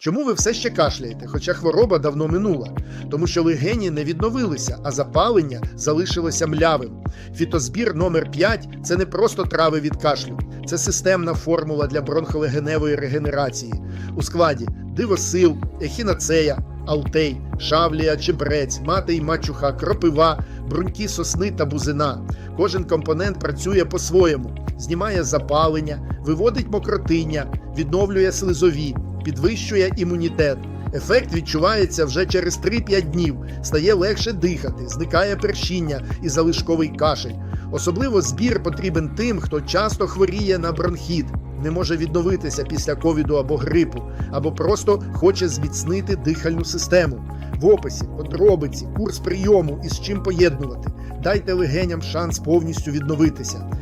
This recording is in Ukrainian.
Чому ви все ще кашляєте, хоча хвороба давно минула? Тому що легені не відновилися, а запалення залишилося млявим. Фітозбір номер 5 – це не просто трави від кашлю. Це системна формула для бронхолегеневої регенерації. У складі дивосил, ехінацея, алтей, шавлія, чебрець, мати й мачуха, кропива, бруньки сосни та бузина. Кожен компонент працює по-своєму. Знімає запалення, виводить мокротиння, відновлює слизові, підвищує імунітет. Ефект відчувається вже через 3-5 днів, стає легше дихати, зникає першіння і залишковий кашель. Особливо збір потрібен тим, хто часто хворіє на бронхіт, не може відновитися після ковіду або грипу, або просто хоче зміцнити дихальну систему. В описі, подробиці, курс прийому і з чим поєднувати. Дайте легеням шанс повністю відновитися.